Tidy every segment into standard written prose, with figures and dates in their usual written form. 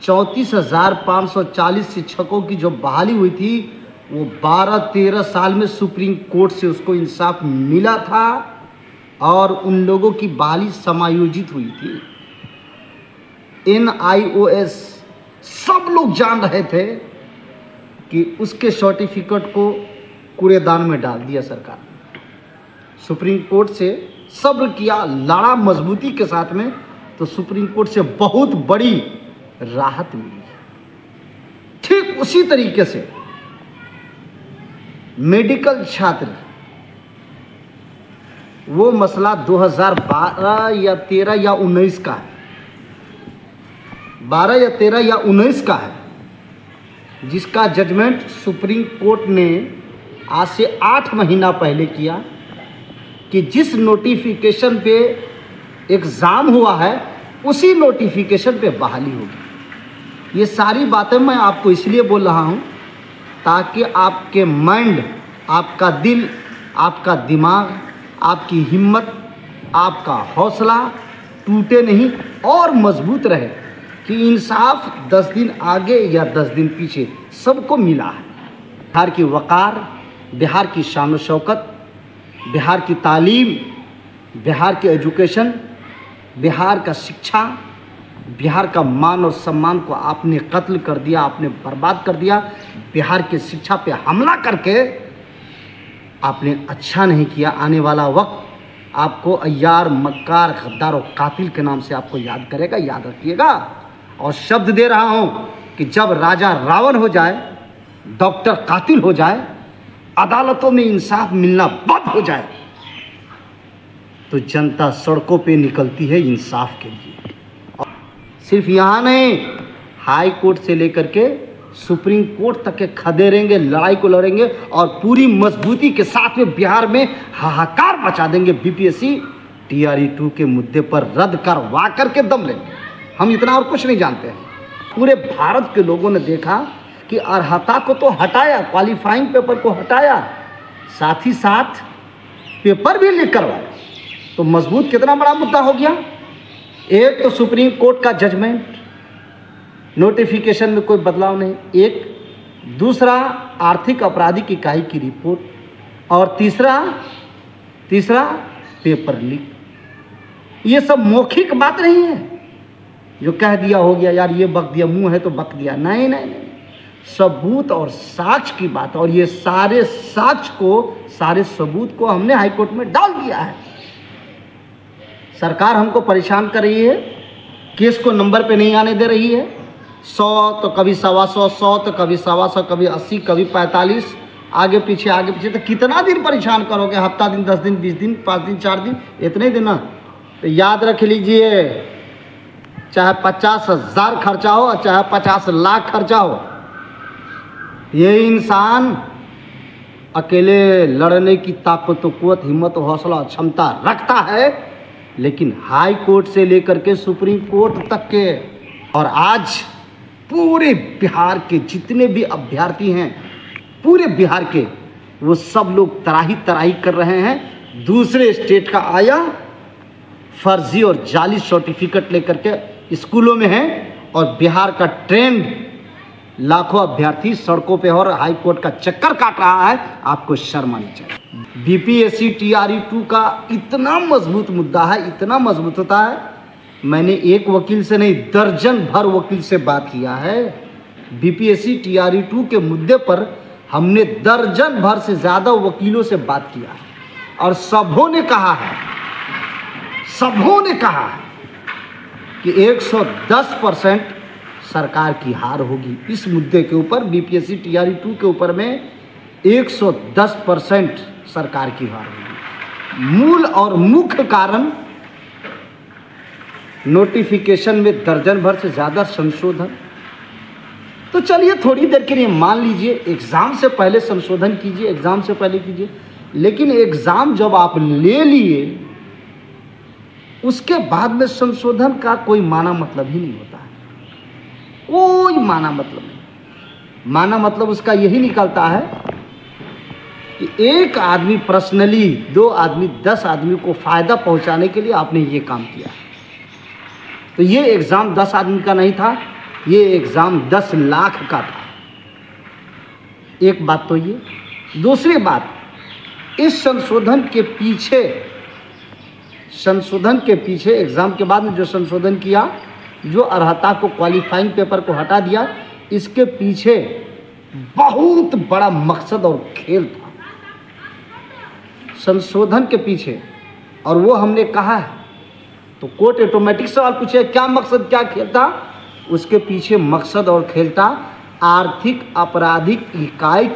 34,540 शिक्षकों की जो बहाली हुई थी वो 12-13 साल में सुप्रीम कोर्ट से उसको इंसाफ मिला था और उन लोगों की बहाली समायोजित हुई थी। NIOS सब लोग जान रहे थे कि उसके सर्टिफिकेट को कूड़ेदान में डाल दिया सरकार ने। सुप्रीम कोर्ट से सब्र किया, लड़ा मजबूती के साथ में, तो सुप्रीम कोर्ट से बहुत बड़ी राहत मिली। ठीक उसी तरीके से मेडिकल छात्र, वो मसला 2012 या 13 या 19 का है, 12 या 13 या 19 का है, जिसका जजमेंट सुप्रीम कोर्ट ने आज से 8 महीना पहले किया कि जिस नोटिफिकेशन पे एग्ज़ाम हुआ है उसी नोटिफिकेशन पे बहाली होगी। ये सारी बातें मैं आपको इसलिए बोल रहा हूँ ताकि आपके माइंड, आपका दिल, आपका दिमाग, आपकी हिम्मत, आपका हौसला टूटे नहीं और मजबूत रहे कि इंसाफ 10 दिन आगे या 10 दिन पीछे सबको मिला है। बिहार की वक़ार, बिहार की शान व शौकत, बिहार की तालीम, बिहार की एजुकेशन, बिहार का शिक्षा, बिहार का मान और सम्मान को आपने कत्ल कर दिया, आपने बर्बाद कर दिया। बिहार की शिक्षा पे हमला करके आपने अच्छा नहीं किया। आने वाला वक्त आपको अय्यार, मक्कार, गद्दार और कातिल के नाम से आपको याद करेगा, याद रखिएगा। और शब्द दे रहा हूँ कि जब राजा रावण हो जाए, डॉक्टर कातिल हो जाए, अदालतों में इंसाफ मिलना बंद हो जाए, तो जनता सड़कों पे निकलती है इंसाफ के लिए। और सिर्फ यहाँ नहीं, हाई कोर्ट से लेकर के सुप्रीम कोर्ट तक के खड़े रहेंगे, लड़ाई को लड़ेंगे और पूरी मजबूती के साथ में बिहार में हाहाकार मचा देंगे। BPSC TRE 2 के मुद्दे पर रद्द करवा करके दम लेंगे। हम इतना और कुछ नहीं जानते हैं। पूरे भारत के लोगों ने देखा कि अर्हता को तो हटाया, क्वालिफाइंग पेपर को हटाया, साथ ही साथ पेपर भी लीक करवाया, तो मजबूत कितना बड़ा मुद्दा हो गया। एक तो सुप्रीम कोर्ट का जजमेंट, नोटिफिकेशन में कोई बदलाव नहीं, एक दूसरा आर्थिक आपराधिक इकाई की रिपोर्ट, और तीसरा पेपर लीक। ये सब मौखिक बात नहीं है जो कह दिया हो गया, यार ये बक दिया, मुंह है तो बक दिया। नहीं नहीं नहीं, सबूत और साक्ष्य की बात। और ये सारे साक्ष्य को, सारे सबूत को हमने हाईकोर्ट में डाल दिया है। सरकार हमको परेशान कर रही है, केस को नंबर पे नहीं आने दे रही है। 100 तो कभी 125, 100 तो कभी 125, कभी 80, कभी 45, आगे पीछे। तो कितना दिन परेशान करोगे? हफ्ता दिन, 10 दिन, 20 दिन, 5 दिन, 4 दिन, इतने दिन ना। तो याद रख लीजिए, चाहे 50,000 खर्चा हो और चाहे 50 लाख खर्चा हो, ये इंसान अकेले लड़ने की ताकत, क़ुव्वत, हिम्मत, हौसला, क्षमता रखता है। लेकिन हाई कोर्ट से लेकर के सुप्रीम कोर्ट तक के, और आज पूरे बिहार के जितने भी अभ्यर्थी हैं, पूरे बिहार के, वो सब लोग तराही कर रहे हैं। दूसरे स्टेट का आया फर्जी और जाली सर्टिफिकेट लेकर के स्कूलों में है, और बिहार का ट्रेंड लाखों अभ्यर्थी सड़कों पे और हाई कोर्ट का चक्कर काट रहा है। आपको शर्म आनी चाहिए। BPSC TRE 2 का इतना मजबूत मुद्दा है, इतना मजबूत होता है, मैंने एक वकील से नहीं, दर्जन भर वकील से बात किया है। BPSC TRE 2 के मुद्दे पर हमने दर्जन भर से ज़्यादा वकीलों से बात किया है, और सबों ने कहा है कि 110% सरकार की हार होगी इस मुद्दे के ऊपर। BPSC TRE 2 के ऊपर में 110% सरकार की हार होगी। मूल और मुख्य कारण नोटिफिकेशन में दर्जन भर से ज़्यादा संशोधन। तो चलिए थोड़ी देर के लिए मान लीजिए एग्ज़ाम से पहले संशोधन कीजिए, एग्ज़ाम से पहले कीजिए, लेकिन एग्ज़ाम जब आप ले लिए उसके बाद में संशोधन का कोई माना मतलब ही नहीं होता है। कोई माना मतलब नहीं। माना मतलब उसका यही निकलता है कि एक आदमी पर्सनली, 2 आदमी, 10 आदमी को फ़ायदा पहुंचाने के लिए आपने ये काम किया। तो ये एग्ज़ाम 10 आदमी का नहीं था, ये एग्ज़ाम 10 लाख का था। एक बात तो ये। दूसरी बात, इस संशोधन के पीछे एग्ज़ाम के बाद में जो संशोधन किया, जो अर्हता को, क्वालिफाइंग पेपर को हटा दिया, इसके पीछे बहुत बड़ा मकसद और खेल था संशोधन के पीछे, और वो हमने कहा है। तो कोर्ट ऑटोमेटिक सवाल पूछे क्या मकसद क्या खेल था, उसके पीछे मकसद और खेल था आर्थिक आपराधिक इकाई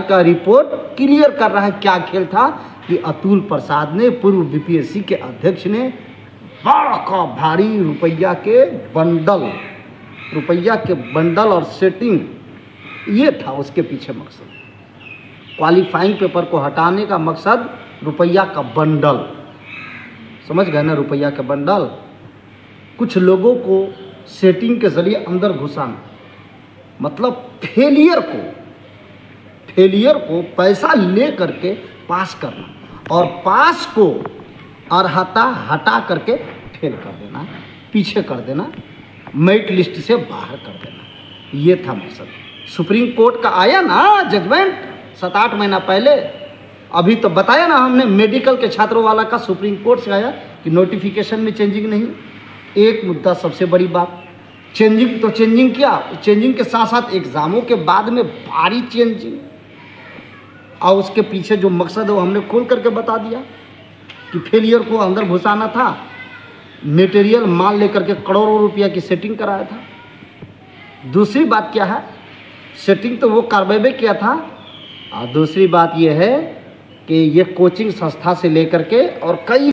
का रिपोर्ट क्लियर कर रहा है क्या खेल था कि अतुल प्रसाद ने, पूर्व बीपीएससी के अध्यक्ष ने, बड़ा का भारी रुपया के बंडल और सेटिंग, ये था उसके पीछे मकसद। क्वालिफाइंग पेपर को हटाने का मकसद रुपया का बंडल, समझ गए ना, रुपया का बंडल। कुछ लोगों को सेटिंग के जरिए अंदर घुसाना, मतलब फेलियर को पैसा ले करके पास करना, और पास को अर्हता हटा करके फेल कर देना, पीछे कर देना, मेरिट लिस्ट से बाहर कर देना, ये था मकसद। सुप्रीम कोर्ट का आया ना जजमेंट 7-8 महीना पहले, अभी तो बताया ना हमने, मेडिकल के छात्रों वाला का सुप्रीम कोर्ट से आया कि नोटिफिकेशन में चेंजिंग नहीं। एक मुद्दा सबसे बड़ी बात, चेंजिंग क्या, चेंजिंग के साथ साथ एग्जामों के बाद में भारी चेंजिंग, और उसके पीछे जो मकसद है वो हमने खोल करके बता दिया कि फेलियर को अंदर घुसाना था, मटेरियल माल लेकर के करोड़ों रुपया की सेटिंग कराया था। दूसरी बात क्या है, सेटिंग तो वो कार्रवाई किया था, और दूसरी बात ये है कि ये कोचिंग संस्था से लेकर के और कई